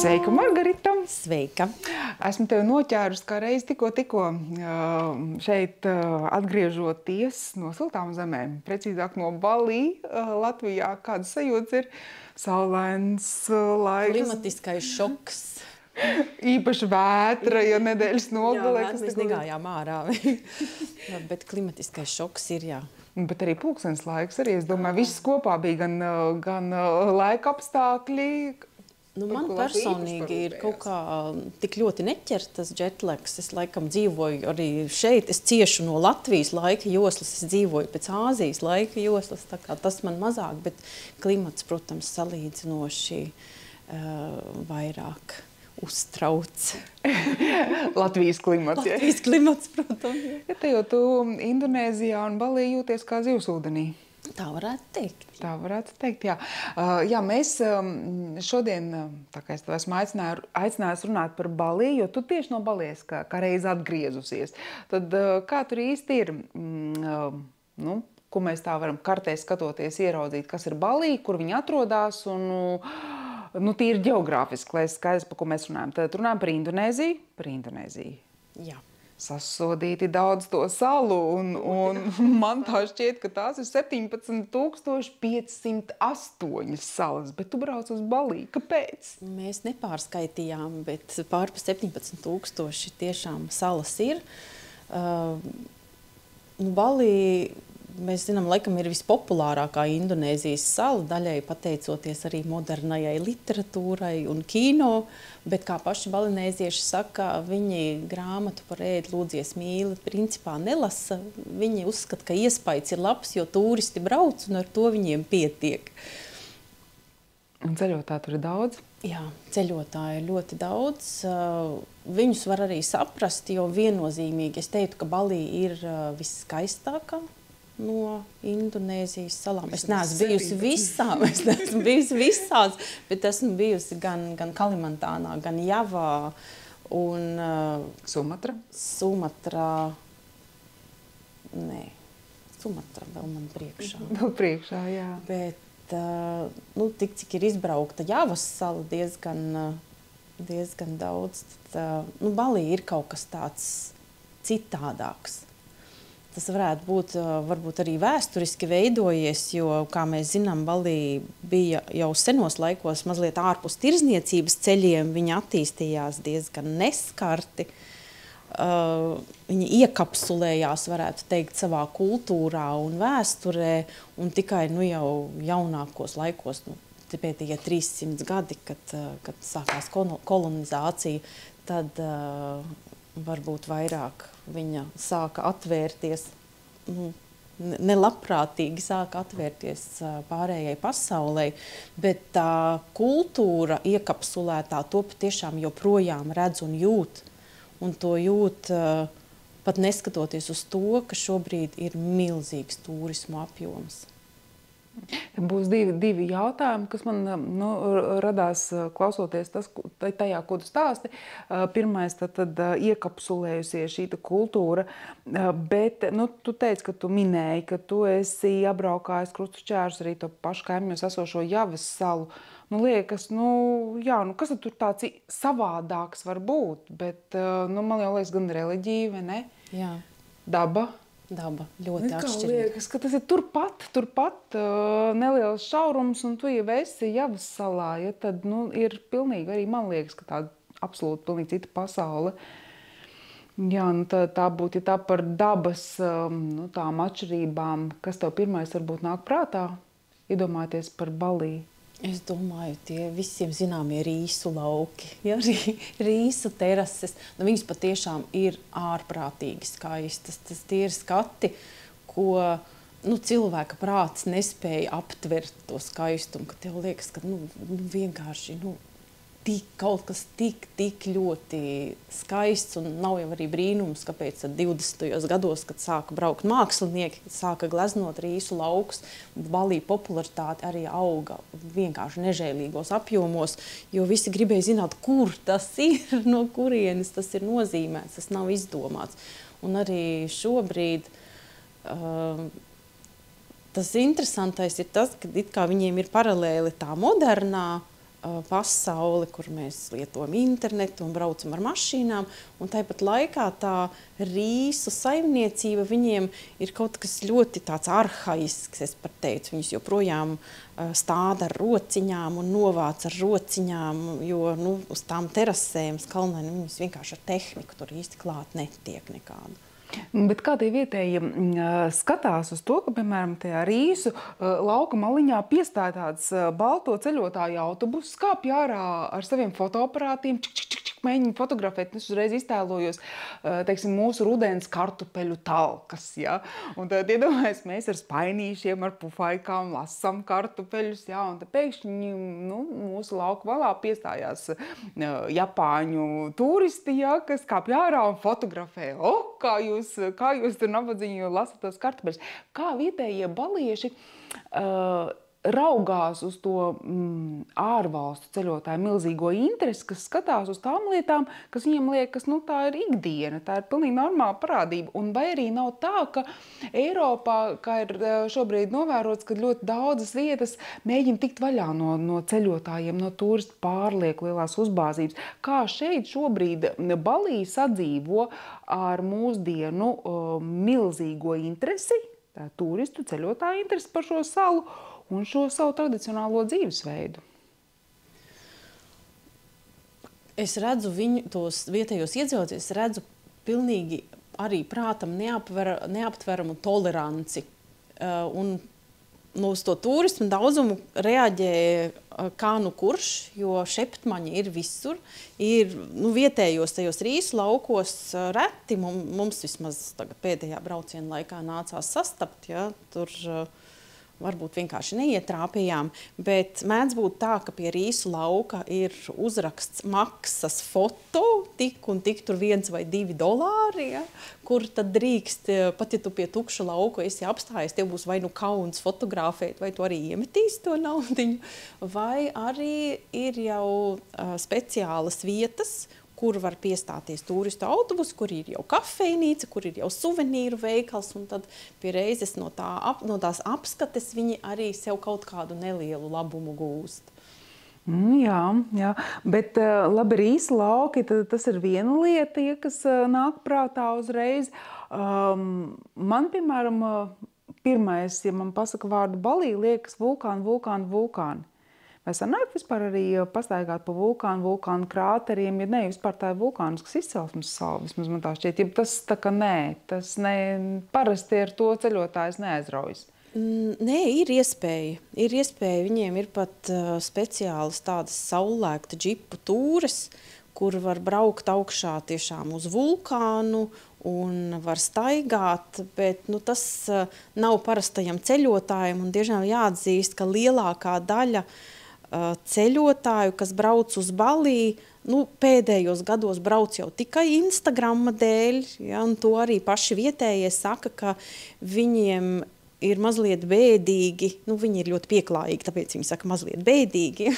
Sveika, Margarita! Sveika! Esmu tevi noķērus kā reiz tikko šeit atgriežoties no siltām zemēm, precīzāk no Balī, Latvijā. Kādas sajūtas ir? Saulains laiks. Klimatiskais šoks. Īpaši vētra, ja nedēļas nogalē. Jā, mēs negājām ārā, bet klimatiskais šoks ir, jā. Bet arī pulkstenis laiks arī, es domāju, viss kopā bija gan laika apstākļi. Nu, man personīgi ir kaut kā tik ļoti neķert tas jetlags. Es laikam dzīvoju arī šeit. Es ciešu no Latvijas laika joslas. Es dzīvoju pēc Āzijas laika joslas. Tā kā tas man mazāk, bet klimats, protams, salīdzinoši vairāk uztrauc. Latvijas klimats. Latvijas klimats, protams. Ja te jau tu Indonēzijā un Balī jūties kā zivsūdenī. Tā varētu teikt. Tā varētu teikt, jā. Jā, mēs šodien, tā kā es tev esmu aicinājusi runāt par Balī, jo tu tieši no Balijas kā reiz atgriezusies. Tad kā tur īsti ir, nu, ko mēs tā varam kartē skatoties, ieraudzīt, kas ir Balī, kur viņi atrodas un, nu, tīri ģeogrāfiski, lai skaidrs, par ko mēs runājam. Tad runājam par Indonēziju. Jā. Sasodīti daudz to salu, un man tā šķiet, ka tās ir 17,508 salas, bet tu brauc uz Balī. Kāpēc? Mēs nepārskaitījām, bet pār pa 17,000 tiešām salas ir. Balī, mēs zinām, laikam ir vispopulārākā Indonēzijas sala, daļai pateicoties arī modernajai literatūrai un kino, bet kā paši balinēzieši saka, viņi grāmatu par ēd lūdzies mīli principā nelasa. Viņi uzskata, ka iespaids ir labs, jo turisti brauc un ar to viņiem pietiek. Un ceļotāji tur ir daudz? Jā, ceļotāji ir ļoti daudz. Viņus var arī saprast, jo viennozīmīgi es teiktu, ka Balī ir viskaistākā no Indonēzijas salām. Es neesmu bijusi visās, bet esmu bijusi gan Kalimantānā, gan Javā un Sumatra? Sumatra vēl man priekšā. Vēl priekšā, jā. Bet, nu, tik cik ir izbraukta Javas sala diezgan daudz, tad, nu, Balī ir kaut kas tāds citādāks. Tas varētu būt varbūt arī vēsturiski veidojies, jo, kā mēs zinām, Balī bija jau senos laikos mazliet ārpus tirzniecības ceļiem. Viņi attīstījās diezgan neskarti. Viņi iekapsulējās, varētu teikt, savā kultūrā un vēsturē, un tikai nu, jau jaunākos laikos, nu, pēdējie 300 gadi, kad sākās kolonizācija, tad varbūt vairāk viņa sāka atvērties, nelabprātīgi sāka atvērties pārējai pasaulē, bet tā kultūra iekapsulētā to patiešām joprojām redz un jūt. Un to jūt pat neskatoties uz to, ka šobrīd ir milzīgs turismu apjoms. Būs divi jautājumi, kas man radās klausoties tajā, ko tu stāsti. Pirmais, tad iekapsulējusies šī kultūra, bet tu teici, ka tu minēji, ka tu esi apbraukājis krustašķērus arī to pašu kaimiņos esošo Javas salu. Liekas, kas tad tur tāds savādāks var būt, bet man jau liekas gan reliģija, vai ne? Jā. Daba. Daba ļoti atšķirīga. Liekas, ka tas ir turpat neliels šaurums, un tu jau esi Javas salā, ja tad ir pilnīgi arī, man liekas, ka tāda absolūti pilnīgi cita pasaule. Jā, tā būtu, ja tā par dabas tām atšķirībām, kas tev pirmais varbūt nāk prātā, iedomāties par Balī? Es domāju, tie visiem zināmie rīsu lauki, ja, rīsu terases. Viņas patiešām ir ārprātīgi skaistas. Tie ir skati, ko cilvēka prāts nespēja aptvert to skaistumu, ka tev liekas, ka vienkārši kaut kas tik ļoti skaists, un nav jau arī brīnums, kāpēc 20. gados, kad sāka braukt mākslinieki, sāka gleznot rīsu laukus, Balī popularitāte arī auga vienkārši nežēlīgos apjomos, jo visi gribēja zināt, kur tas ir, no kurienes tas ir nozīmēts, tas nav izdomāts. Un arī šobrīd tas interesantais ir tas, ka it kā viņiem ir paralēli tā modernā pasauli, kur mēs lietojam internetu un braucam ar mašīnām, un tāpat laikā tā rīsu saimniecība viņiem ir kaut kas ļoti tāds arhaisks, es pat teicu. Viņus joprojām stāda ar rociņām un novāc ar rociņām, jo uz tām terasēm, kalnēm, viņus vienkārši ar tehniku tur īsti klāt netiek nekādu. Bet kā tie vietēji skatās uz to, ka, piemēram, tajā Rīsu lauka maliņā piestāja tāds balto ceļotāju autobusu, kāpj ārā ar saviem fotoaparātiem, mēģina fotografēt. Es uzreiz iztēlojos, teiksim, mūsu rudens kartupeļu talkas, ja? Un tad iedomājies, mēs ar spainīšiem, ar pufaikām lasam kartupeļus, ja? Un tad pēkšņi, mūsu lauka malā piestājās Japāņu turisti, ja? Kas kāpj ārā un fotografē. Kā jūs tur nabadzīņi lasat tos kartupeļus. Kā vietējie balieši raugās uz to ārvalstu ceļotāju milzīgo interesi, kas skatās uz tām lietām, kas viņiem liekas, tā ir ikdiena, tā ir pilnīgi normāla parādība. Un vai arī nav tā, ka Eiropā, kā ir šobrīd novērots, ka ļoti daudzas vietas mēģina tikt vaļā no ceļotājiem, no turistu pārlieku lielās uzbāzības. Kā šeit šobrīd Balī sadzīvo ar mūsdienu milzīgo interesi, tā turistu ceļotāju interesi par šo salu, un šo savu tradicionālo dzīvesveidu? Es redzu tos vietējos iedzīvotājus, redzu pilnīgi arī prātam neaptveramu toleranci. Un uz to turismu daudzumu reaģē kā kurš, jo šeptmaņi ir visur. Ir vietējos tajos Rīsu laukos reti, mums vismaz tagad pēdējā brauciena laikā nācās sastapt, ja, tur varbūt vienkārši neietrāpījām, bet mēdz būt tā, ka pie Rīsu lauka ir uzraksts maksas foto, tik un tik tur $1 vai $2, ja, kur tad drīkst, pat ja tu pie tukša lauka esi apstājies, tev būs vai kauns fotografēt, vai tu arī iemetīs to naudiņu, vai arī ir jau speciālas vietas, kur var piestāties turistu autobusu, kur ir jau kafejnīca, kur ir jau suvenīru veikals, un tad pie reizes no tās apskates viņi arī sev kaut kādu nelielu labumu gūst. Jā, bet labi, Rīsu lauki, tas ir viena lieta, ja, kas nāk prātā uzreiz. Man, piemēram, pirmais, ja man pasaka vārdu Balī, liekas vulkāni. Vai sanāk vispār arī pastaigāt pa vulkānu krāteriem, ja ne, vispār tā ir vulkāniskas izcelsmes sala, vismaz man tā šķiet, ja tas tā kā parasti ar to ceļotājs neaizraujas? Nē, ir iespēja, viņiem ir pat speciālas tādas saulēkta džipu tūres, kur var braukt augšā tiešām uz vulkānu un var staigāt, bet tas nav parastajam ceļotājiem, un diezgan jāatzīst, ka lielākā daļa ceļotāju, kas brauc uz Balī, pēdējos gados brauc jau tikai Instagrama dēļ, ja, un to arī paši vietējie saka, ka viņiem ir mazliet bēdīgi, viņi ir ļoti pieklājīgi, tāpēc viņi saka mazliet bēdīgi.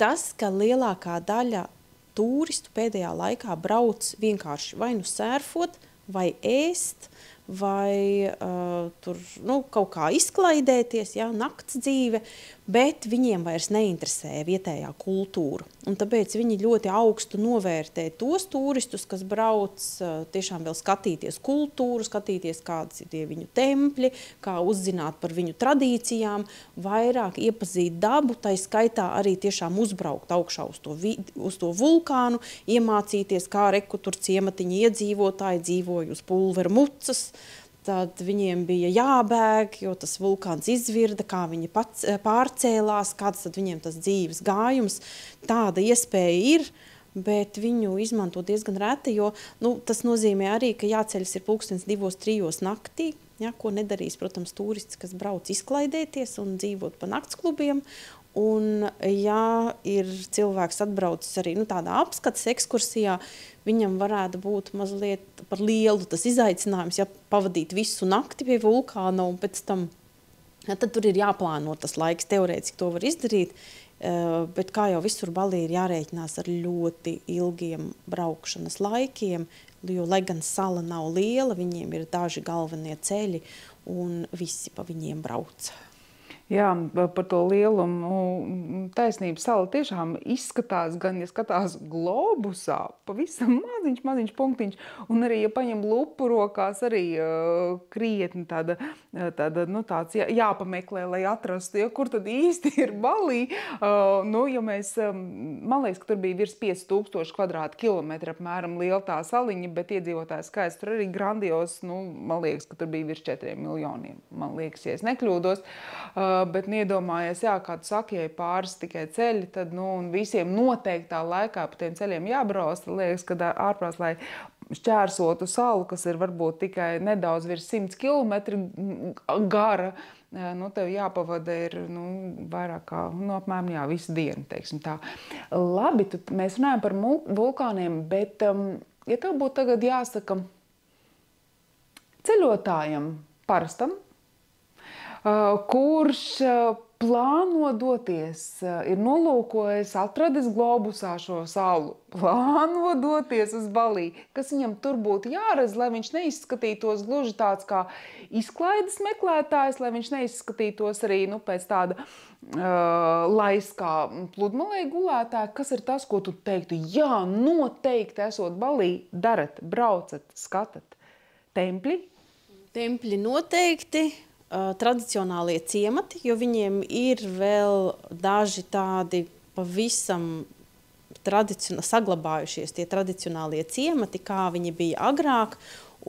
Tas, ka lielākā daļa turistu pēdējā laikā brauc vienkārši vai sērfot, vai ēst, vai tur kaut kā izklaidēties, ja, nakts dzīve, bet viņiem vairs neinteresē vietējā kultūra. Un tāpēc viņi ļoti augstu novērtē tos turistus, kas brauc tiešām vēl skatīties kultūru, skatīties, kādas ir tie viņu tempļi, kā uzzināt par viņu tradīcijām, vairāk iepazīt dabu, tai skaitā arī tiešām uzbraukt augšā uz to vulkānu, iemācīties, kā tur ciematiņi iedzīvotāji dzīvoja uz pulveru mucas. Tad viņiem bija jābēg, jo tas vulkāns izvirda, kā viņi pārcēlās, kāds tad viņiem tas dzīves gājums. Tāda iespēja ir, bet viņu izmanto diezgan reti, jo tas nozīmē arī, ka jāceļas ir 2-3 naktī, ja, ko nedarīs, protams, turists, kas brauc izklaidēties un dzīvot pa naktsklubiem. Un, ja ir cilvēks atbraucis arī tādā apskates ekskursijā, viņam varētu būt mazliet par lielu tas izaicinājums, ja pavadīt visu nakti pie vulkāna, un pēc tam, ja, tad tur ir jāplāno tas laiks, teorētiski to var izdarīt, bet kā jau visur Balī ir jārēķinās ar ļoti ilgiem braukšanas laikiem, jo, lai gan sala nav liela, viņiem ir daži galvenie ceļi, un visi pa viņiem brauc. Jā, par to lielumu taisnība sala tiešām izskatās, gan ja skatās globusā, pavisam maziņš punktiņš, un arī, ja paņem lupu rokās, arī krietni tāds jāpameklē, lai atrastu, kur tad īsti ir Balī. Ja mēs, man liekas, ka tur bija virs 5000 kvadrātkilometru apmēram liela tā saliņa, bet iedzīvotāju skaits tur arī grandios, man liekas, ka tur bija virs 4 miljoniem, man liekas, ja es nekļūdos. Bet iedomājies, kā tu saki, ja pāris tikai ceļi, tad un visiem noteiktā laikā pa tiem ceļiem jābrauc. Liekas, ka ārprāts, lai šķērsotu salu, kas ir varbūt tikai nedaudz virs 100 kilometri gara, tev jāpavada ir vairāk kā apmēram visu dienu, teiksim tā. Labi, mēs runājam par vulkāniem, bet ja tev būtu tagad jāsaka ceļotājam parastam, kurš plāno doties, ir nolūkojis, atradis globusā šo salu, plāno doties uz Balī, kas viņam tur būtu jāredz, lai viņš neizskatītos gluži tāds kā izklaides meklētājs, lai viņš neizskatītos arī pēc tāda laiskā pludmalē gulētāja. Kas ir tas, ko tu teiktu? Jā, noteikti esot Balī, darat, braucat, skatat. Tempļi? Tempļi noteikti. Tradicionālie ciemati, jo viņiem ir vēl daži tādi pavisam saglabājušies tie tradicionālie ciemati, kā viņi bija agrāk.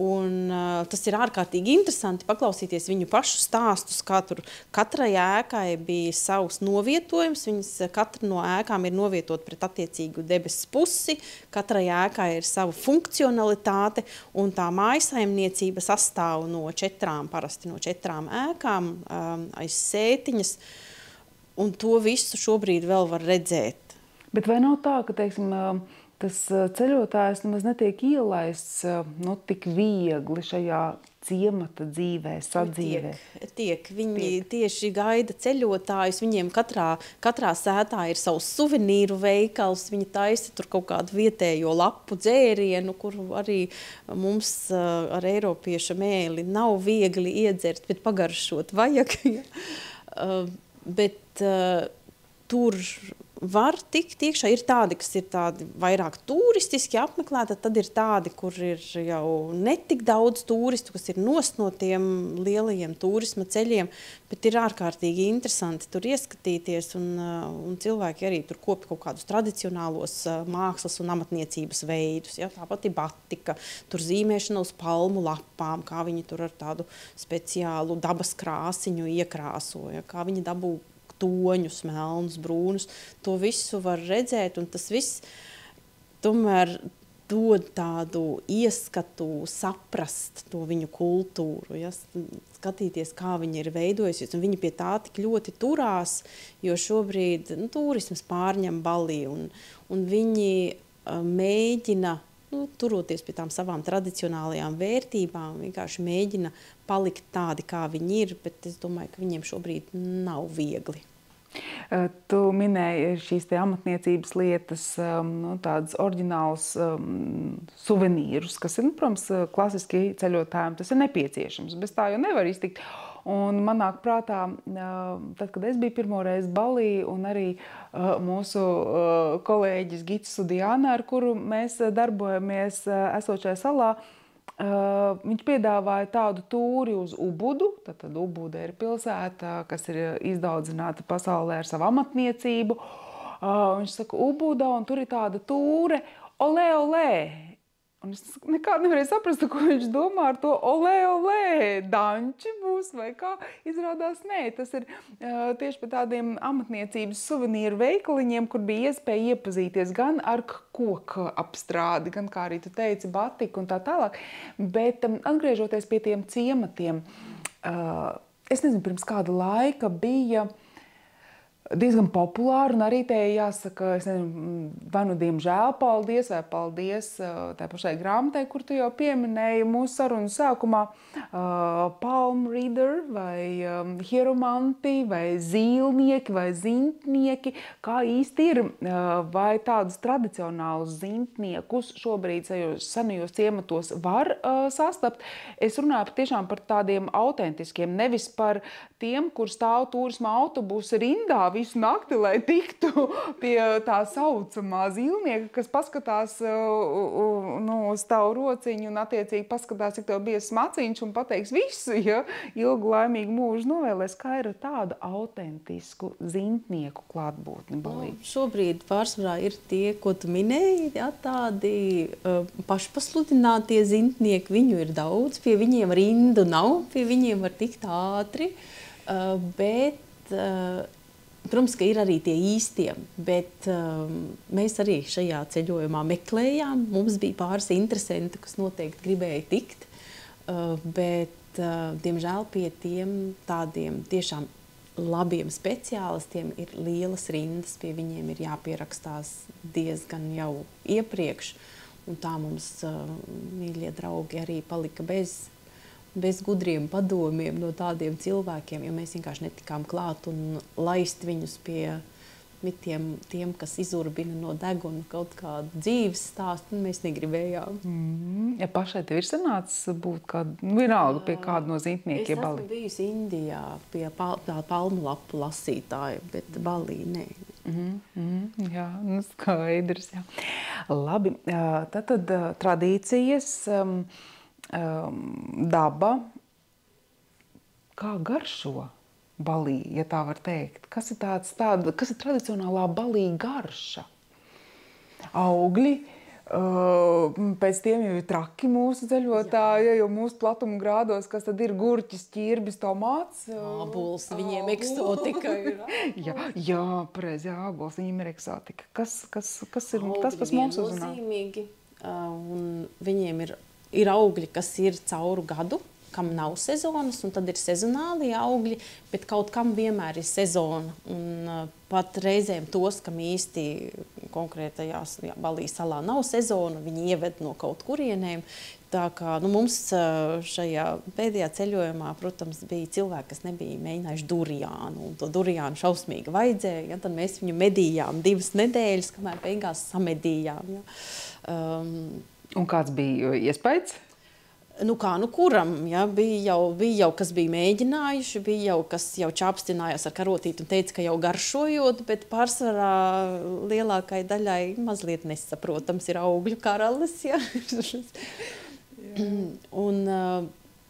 Un tas ir ārkārtīgi interesanti paklausīties viņu pašu stāstus, kā tur katrai ēkai bija savs novietojums. Katra no ēkām ir novietot pret attiecīgu debesu pusi, katrai ēkai ir sava funkcionalitāte, un tā mājasaimniecība sastāv parasti no 4 ēkām aiz sētiņas, un to visu šobrīd vēl var redzēt. Bet vai nav tā, ka, teiksim, tas ceļotājs nemaz netiek ielaists tik viegli šajā ciemata dzīvē, sadzīvē? Tiek. Viņi tieši gaida ceļotājus. Viņiem katrā sētā ir savs suvenīru veikals. Viņi taisa tur kaut kādu vietējo lapu dzērienu, kuru arī mums ar eiropieša mēli nav viegli iedzert, bet pagaršot vajag. Bet tur var tikt iekšā. Ir tādi, kas ir tādi vairāk turistiski apmeklēti, tad ir tādi, kur ir jau netik daudz turistu, kas ir nost no tiem lielajiem turisma ceļiem, bet ir ārkārtīgi interesanti tur ieskatīties, un cilvēki arī tur kopi kaut kādus tradicionālos mākslas un amatniecības veidus. Ja? Tāpat ir batika, tur zīmēšana uz palmu lapām, kā viņi tur ar tādu speciālu dabas krāsiņu iekrāsoja, kā viņi dabū toņus, melnus, brūnus. To visu var redzēt, un tas viss tomēr dod tādu ieskatu, saprast to viņu kultūru, ja? Skatīties, kā viņi ir veidojusies, un viņi pie tā tik ļoti turās, jo šobrīd turisms pārņem Balī, un viņi mēģina, turoties pie tām savām tradicionālajām vērtībām, vienkārši mēģina palikt tādi, kā viņi ir, bet es domāju, ka viņiem šobrīd nav viegli. Tu minēji šīs te amatniecības lietas, tādas oriģinālas suvenīrus, kas ir, protams, klasiski ceļotājiem, tas ir nepieciešams, bez tā jau nevar iztikt. Un man nāk prātā, tad, kad es biju pirmoreiz Balī, un arī mūsu kolēģis Gits Sudijāna, ar kuru mēs darbojamies esot šajā salā, viņš piedāvāja tādu tūri uz Ubudu. Tad Ubuda ir pilsēta, kas ir izdaudzināta pasaulē ar savu amatniecību. Viņš saka Ubuda, un tur ir tāda tūre olē, olē. Un es nekādu nevarēju saprast, ko viņš domā ar to olē, olē, danči būs vai kā. Izrādās, nē, tas ir tieši par tādiem amatniecības suvenīru veikaliņiem, kur bija iespēja iepazīties gan ar koku apstrādi, gan, kā arī tu teici, batiku un tā tālāk. Bet atgriežoties pie tiem ciematiem, es nezinu, pirms kāda laika bija diezgan populāri, un arī te jāsaka, es nezinu, vai nu diemžēl paldies, vai paldies tai pašai grāmatai, kur tu jau pieminēji mūsu sarunas sākumā, Palm Reader vai hieromanti, vai zīlnieki, vai zintnieki. Kā īsti ir, vai tādus tradicionālus zintniekus šobrīd senajos ciematos var sastapt? Es runāju tiešām par tādiem autentiskiem, nevis par tiem, kur stāv turisma autobusa rindā visu nakti, lai tiktu pie tā saucamā zīlnieka, kas paskatās uz tavu rociņu un attiecīgi paskatās, cik tev bija smaciņš un pateiks visu, ja ilgu laimīgu mūžu novēlēs. Kā ir tāda autentisku zintnieku klātbūtni Balī? Šobrīd pārsvarā ir tie, ko tu minēji, ja, tādi pašpasludinātie zintnieki. Viņu ir daudz, pie viņiem rindu nav, pie viņiem var tikt ātri, bet protams, ka ir arī tie īstie, bet mēs arī šajā ceļojumā meklējām. Mums bija pāris interesanti, kas noteikti gribēja tikt, bet diemžēl pie tiem tādiem tiešām labiem speciālistiem ir lielas rindas. Pie viņiem ir jāpierakstās diezgan jau iepriekš, un tā mums, mīļie draugi, arī palika bez gudriem padomiem no tādiem cilvēkiem, jo mēs vienkārši netikām klāt un laist viņus pie tiem, kas izurbina no deguna kaut kādu dzīves stāstu, mēs negribējām. Ja pašai tev ir sanācis būt vienalga pie kāda no zintniekiem Balī? Es esmu bijusi Indijā pie palmu lapu lasītāja, bet Balī nē. Jā, skaidrs. Jā. Labi, tad tradīcijas, daba, kā garšo Balī, ja tā var teikt? Kas ir tradicionālā Balī garša? Augļi, pēc tiem jau ir traki mūsu ceļotāji, jo mūsu platuma grādos, kas tad ir gurķis, ķirbis, tomāts? Ābols, viņiem eksotika ir. Jā, pareizi, ābols, viņiem ir eksotika. Kas ir tas, kas mums uzrunā? Nozīmīgi, un viņiem ir augļi, kas ir cauru gadu, kam nav sezonas, un tad ir sezonālie augļi, bet kaut kam vienmēr ir sezona. Un pat reizēm tos, kam īsti konkrētajās Balī salā nav sezona, viņi ieved no kaut kurienēm. Tā kā mums šajā pēdējā ceļojumā, protams, bija cilvēki, kas nebija mēģinājuši duriānu, un to duriānu šausmīgi vajadzēja. Ja, tad mēs viņu medījām 2 nedēļas, kamēr beigās samedījām. Ja. Un kāds bija iespējas? Kuram, ja, bija jau, kas bija mēģinājuši, bija jau, kas jau čāpstinājās ar karotīti un teica, ka jau garšojot, bet pārsvarā lielākai daļai mazliet nesaprotams ir augļu karalis. Ja. Un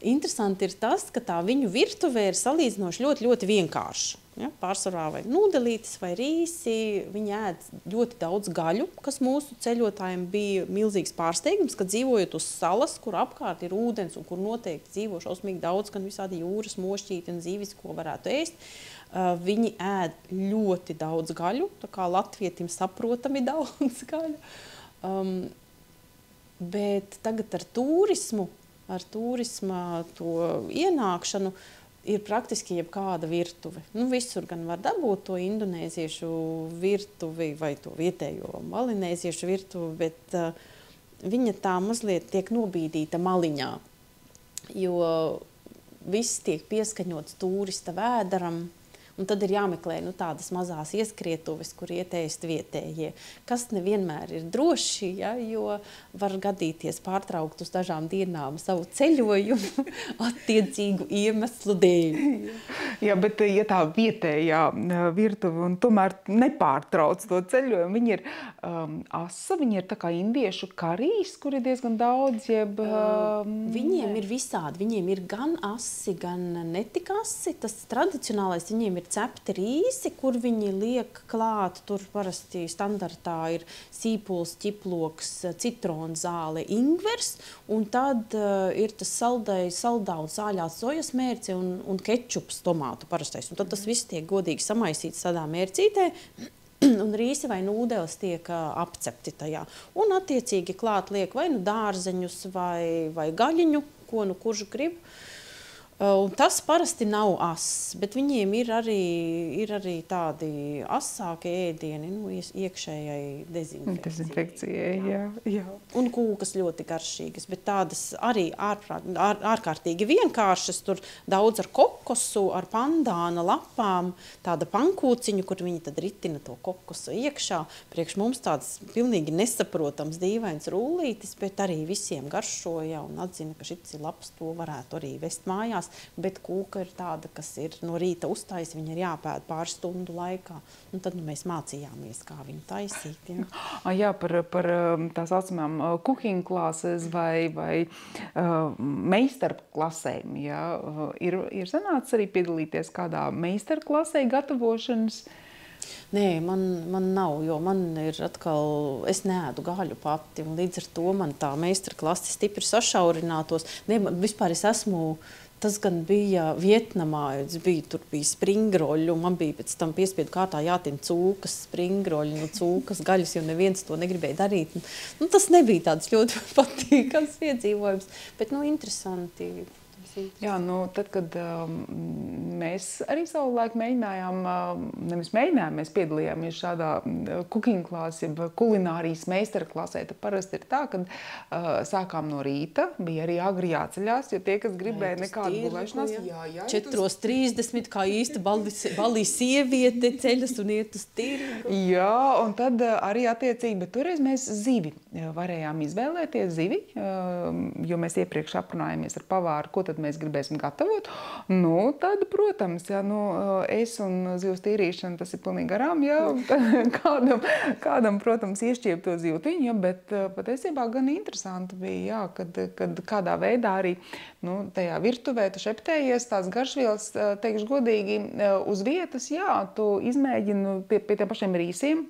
interesanti ir tas, ka tā viņu virtuvē ir salīdzinoši ļoti, ļoti vienkārša. Ja, pārsvarā vai nūdelītes vai rīsi, viņi ēd ļoti daudz gaļu, kas mūsu ceļotājiem bija milzīgs pārsteigums, ka dzīvojot uz salas, kur apkārt ir ūdens un kur noteikti dzīvo šausmīgi daudz, gan visādi jūras mošķīti un zīvis, ko varētu ēst. Viņi ēd ļoti daudz gaļu, tā kā latvietim saprotami daudz gaļu. Bet tagad ar turisma to ienākšanu, ir praktiski jebkāda virtuve. Visur gan var dabūt to indonēziešu virtuvi vai to vietējo malinēziešu virtuvi, bet viņa tā mazliet tiek nobīdīta maliņā, jo viss tiek pieskaņots turista vēderam. Un tad ir jāmeklē tādas mazās ieskrietuves, kur ietēst vietējie, kas nevienmēr ir droši, ja, jo var gadīties pārtraukt uz dažām dienām savu ceļojumu attiecīgu iemeslu dēļ. Jā, bet ja tā vietējā virtuve un tomēr nepārtrauc to ceļojumu, viņi ir asa, viņi ir tā kā indiešu karīs, kur ir diezgan daudz, jeb... Viņiem ir visādi, viņiem ir gan asi, gan netik asi. Tas tradicionālais viņiem ir cepti rīsi, kur viņi liek klāt, tur parasti standartā ir sīpuls, ķiploks, citronzāle, ingvers, un tad ir tas saldā un sāļāts sojas mērce un kečups, tomātu parastais. Un tad tas viss tiek godīgi samaisīts tādā mērcītē, un rīsi vai nūdeles tiek apcepti tajā. Un attiecīgi klāt liek vai dārzeņus vai gaļiņu, ko kurš grib. Un tas parasti nav ass, bet viņiem ir arī tādi asāki ēdieni, iekšējai dezinfekcijai. Jā. Un kūkas ļoti garšīgas, bet tādas arī ārkārtīgi vienkāršas. Tur daudz ar kokosu, ar pandāna lapām, tāda pankūciņu, kur viņi tad ritina to kokosu iekšā. Priekš mums tāds pilnīgi nesaprotams, dīvains rullītis, bet arī visiem garšoja un atzina, ka šis ir labs, to varētu arī vest mājās. Bet kūka ir tāda, kas ir no rīta uztais, viņa ir jāpēd pāris stundu laikā. Un tad mēs mācījāmies, kā viņu taisīt. Jā, par tā saucamām cooking classes vai meistarklasēm. Ir sanācis arī piedalīties kādā meistarklasē gatavošanas? Nē, man nav, jo man ir atkal, es neēdu gaļu pati, un līdz ar to man tā meistarklase stipri sašaurinātos. Vispār es esmu, tas gan bija Vietnamā, tur bija springroļi, un man bija pēc tam piespiedu kārtā jātin cūkas springroļi, cūkas gaļas, jo neviens to negribēja darīt. Tas nebija tāds ļoti patīkams piedzīvojums, bet interesanti. Jā, tad, kad mēs arī savulaik mēģinājām, mēs piedalījāmies šādā cooking klāsī, kulinārijas meistarklasē, tad parasti ir tā, kad sākām no rīta, bija arī agri jāceļās, jo tie, kas gribēja nekādu gulēšanās, 4:30, kā īsta balī sieviete ceļas un iet uz tirgu. Jā, un tad arī attiecīgi, bet toreiz mēs zivi varējām izvēlēties jo mēs iepriekš aprunājāmies ar pavāru, ko tad mēs gribēsim gatavot. Tad, protams, es un zivs tīrīšana, tas ir pilnīgi garām, kādam, protams, iešķiep to zivtiņu, bet patiesībā gan interesanti bija, kad kādā veidā arī tajā virtuvē tu šeptējies tās garšvielas, teikšu godīgi, uz vietas, tu izmēģini pie tiem pašiem rīsiem,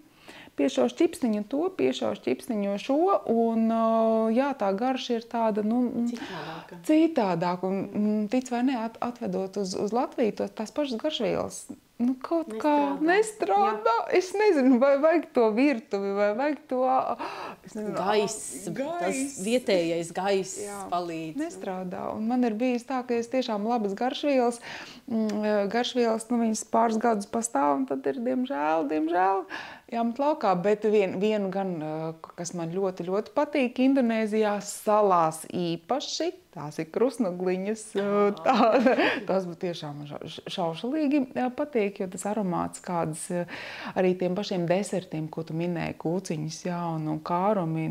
piešauš ķipsniņu to, piešauš ķipsniņu šo, un tā garša ir tāda, citādāka. Un tic vai ne, atvedot uz Latviju tās pašas garšvielas. Kaut kā nestrādā. Es nezinu, vai vajag to virtuvi, vai vajag to gaiss, tas vietējais gaiss palīdz. Nestrādā. Un man ir bijis tā, ka es tiešām labas garšvielas, viņas pāris gadus pastāv, un tad ir, diemžēl, jāmet laukā. Bet vienu gan, kas man ļoti, ļoti patīk Indonēzijā, salās īpaši, tās ir krustnagliņas, tās būtu tiešām šaušalīgi patīk, jo tas aromāts kādas arī tiem pašiem desertiem, ko tu minēji, kūciņas, un kārumi,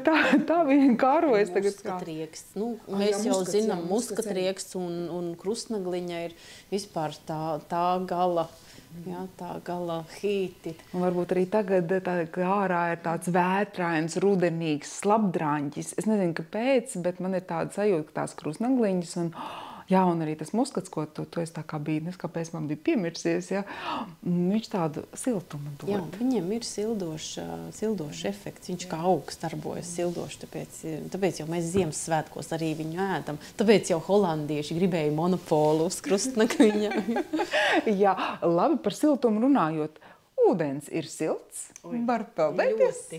tā viņa kārojas tagad. Muskatrieksts. Mēs jau zinām, muskatrieksts un krustnagliņa ir vispār tā gala. Tā gala hīti. Un varbūt arī tagad ārā ir tāds vētrains, rudenīgs slapdrāņķis. Es nezinu, kāpēc, bet man ir tāda sajūta, ka tās krustnagliņas un arī tas muskats, ko tu esi tā kā bīdnes, kāpēc man bija piemirsies, viņš tādu siltumu dod. Jā, viņiem ir sildošs efekts, viņš kā augs darbojas sildoši, tāpēc jau mēs Ziemassvētkos arī viņu ēdam, tāpēc jau holandieši gribēja monopolu uz krustnagļiņa. Jā, labi par siltumu runājot. Ūdens ir silts, var peldēties?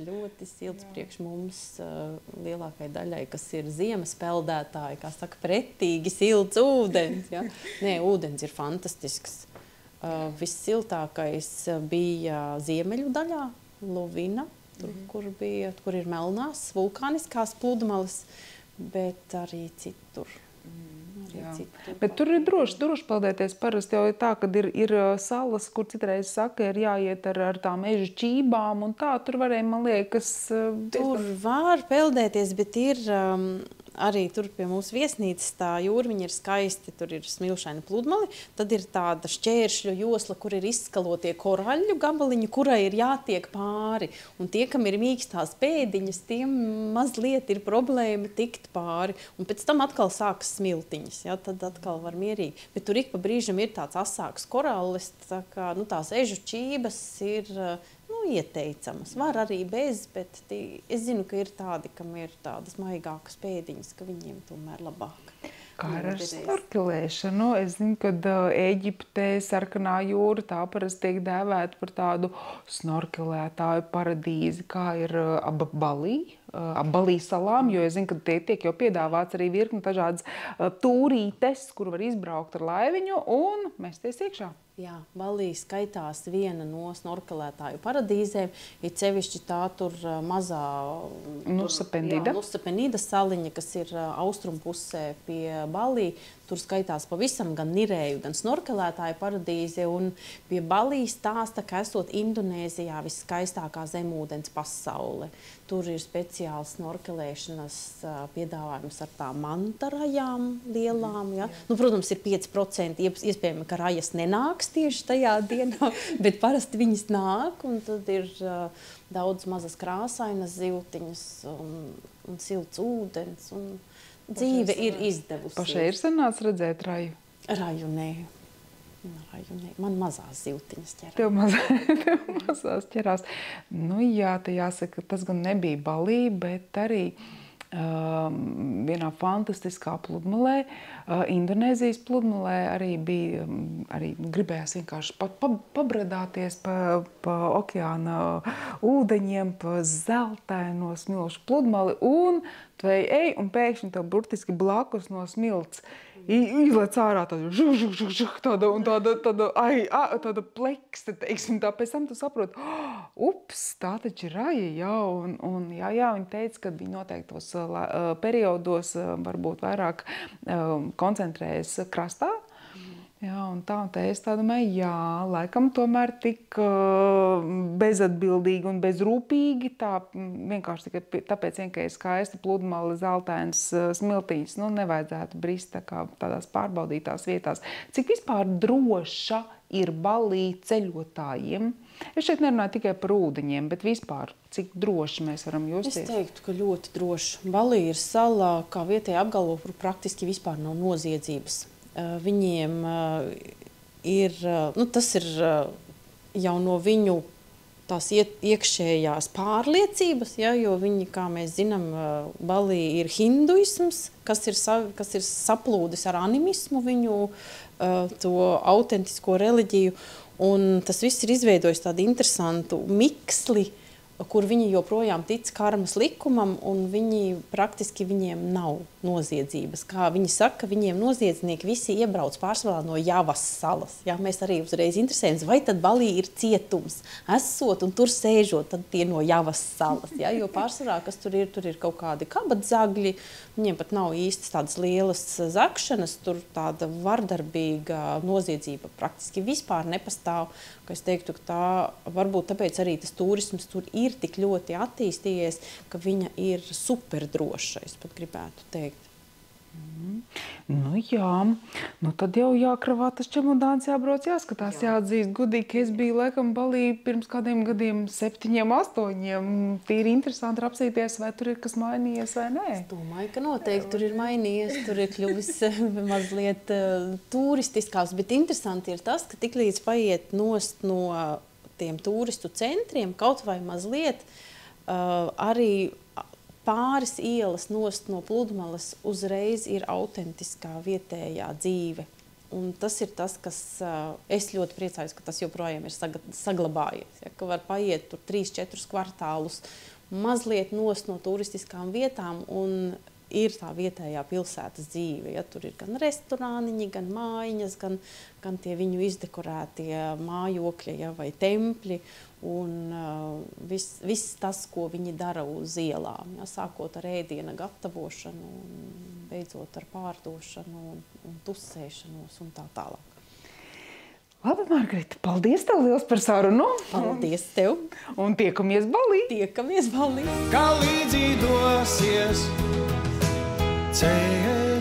Ļoti silts priekš mums lielākai daļai, kas ir ziemas peldētāji, kā saka, pretīgi silts ūdens. Ja? Nē, ūdens ir fantastisks. Vissiltākais bija ziemeļu daļā, Lovina, kur ir melnās, vulkāniskās pludmales, bet arī citur. Bet tur ir droši peldēties. Parasti jau ir tā, ka ir salas, kur citreiz saka, ir jāiet ar tām meža ķībām un tā. Tur varēja, man liekas... Tur var peldēties, bet ir arī tur pie mūsu viesnīcas tā jūrviņa ir skaisti. Tur ir smilšaina pludmali, tad ir tāda šķēršļu josla, kur ir izskalotie koraļu gabaliņi, kurai ir jātiek pāri. Un tie, kam ir mīkstās pēdiņas, tiem mazliet ir problēma tikt pāri. Un pēc tam atkal sākas smiltiņas. Tad atkal var mierīgi. Bet tur ik pa brīžam ir tāds asāks korallis, tās ežu ķības ir ieteicams. Var arī bez, bet es zinu, ka ir tādi, kam ir tādas maigākas pēdiņas, ka viņiem tomēr labāk. Kā ar snorkelēšanu? Es zinu, ka Ēģiptē sarkanā jūra tā parasti tiek dēvēta par tādu snorkelētāju paradīzi, kā ir ap Balī salām, jo es zinu, ka tie tiek jau piedāvāts arī virkni dažādas tūrītes, kur var izbraukt ar laiviņu un mesties iekšā. Jā, Balī skaitās viena no snorkelētāju paradīzēm, ir sevišķi tā tur mazā Nusa Penida saliņa, kas ir austrumpusē pie Balī. Tur skaitās pavisam gan nirēju, gan snorkelētāju paradīze, un pie Balī stāsta, ka esot Indonēzijā viskaistākā zemūdens pasaule. Tur ir speciāls snorkelēšanas piedāvājums ar tām mantarajām lielām. Ja? Nu, protams, ir 5% iespējami, ka rajas nenāks tieši tajā dienā, bet parasti viņas nāk, un tad ir daudz mazas krāsainas zivtiņas un silts ūdens. Un dzīve ir izdevusies. Pašai ir sanācis redzēt raju? Raju nē. Man mazās zivtiņas ķerās. Tev mazās ķerās. Nu jā, te jāsaka, tas gan nebija Balī, bet arī vienā fantastiskā pludmalē, Indonēzijas pludmalē arī bija, gribējās vienkārši pabradāties pa okeāna ūdeņiem, pa zeltaino smilšu pludmali, un tu ej, un pēkšņi tev burtiski blakus no smilts izlec ārā tāda plekste, teiksim, tā pēc tam tu saproti, ups, tā taču ir raja, jā, un viņi teica, ka viņi noteiktos periodos varbūt vairāk koncentrējas krastā. Jā, un te es tā domāju, jā, laikam tomēr tik bezatbildīgi un bezrūpīgi, tā vienkārši tikai tāpēc, ka ir skaista pludmale, zeltainas smiltīņas, nu, nevajadzētu brist tādās pārbaudītās vietās. Cik vispār droša ir Balī ceļotājiem? Es šeit nerunāju tikai par ūdeņiem, bet vispār, cik droši mēs varam justies? Es teiktu, ka ļoti droši. Balī ir sala, kā vietēji apgalvo, kur praktiski vispār nav noziedzības. Viņiem ir, tas ir jau no viņu tās iekšējās pārliecības, ja, jo viņi, kā mēs zinām, Balī ir hinduisms, kas ir saplūdis ar animismu, viņu to autentisko reliģiju, un tas viss ir izveidojis tādu interesantu miksli, kur viņi joprojām tic karmas likumam, un viņiem nav noziedzības. Kā viņi saka, viņiem noziedznieki visi iebrauc pārsvarā no Javas salas. Jā, mēs arī uzreiz interesējamies, vai tad Balī ir cietums, esot un tur sēžot, tad tie no Javas salas. Jā, jo pārsvarā, kas tur ir kaut kādi kabatzagļi, viņiem pat nav īstas tādas lielas zagšanas, tur tāda vardarbīga noziedzība praktiski vispār nepastāv. Ka es teiktu, ka tā varbūt tāpēc arī tas turisms tur ir tik ļoti attīstījies, ka viņa ir superdroša, es pat gribētu teikt. Nu jā, tad jau jākravā tas čemodāns, jābrauc, jāskatās, jāatzīst gudīgi, ka es biju laikam Balī pirms kādiem gadiem 7, 8. Tīri interesanti apsīties, vai tur ir kas mainījies vai nē. Es domāju, ka noteikti tur ir mainījies, tur ir kļuvis mazliet turistiskās, bet interesanti ir tas, ka tiklīdz paiet nost no tiem turistu centriem, kaut vai mazliet arī pāris ielas nost no pludmales uzreiz ir autentiskā vietējā dzīve. Un tas ir tas, kas es ļoti priecājos, ka tas joprojām ir saglabājies. Ja, ka var paiet tur 3-4 kvartālus mazliet nost no turistiskām vietām un ir tā vietējā pilsētas dzīve. Ja, tur ir gan restorāniņi, gan mājiņas, gan tie viņu izdekorētie mājokļi, ja, vai tempļi. Un viss tas, ko viņi dara uz ielām, ja, sākot ar ēdiena gatavošanu, un beidzot ar pārdošanu un tusēšanos un tā tālāk. Labi, Margarita, paldies tev liels par sarunu. Paldies tev. Un tiekamies Balī. Tiekamies Balī. Kā līdzi dosies ceļš.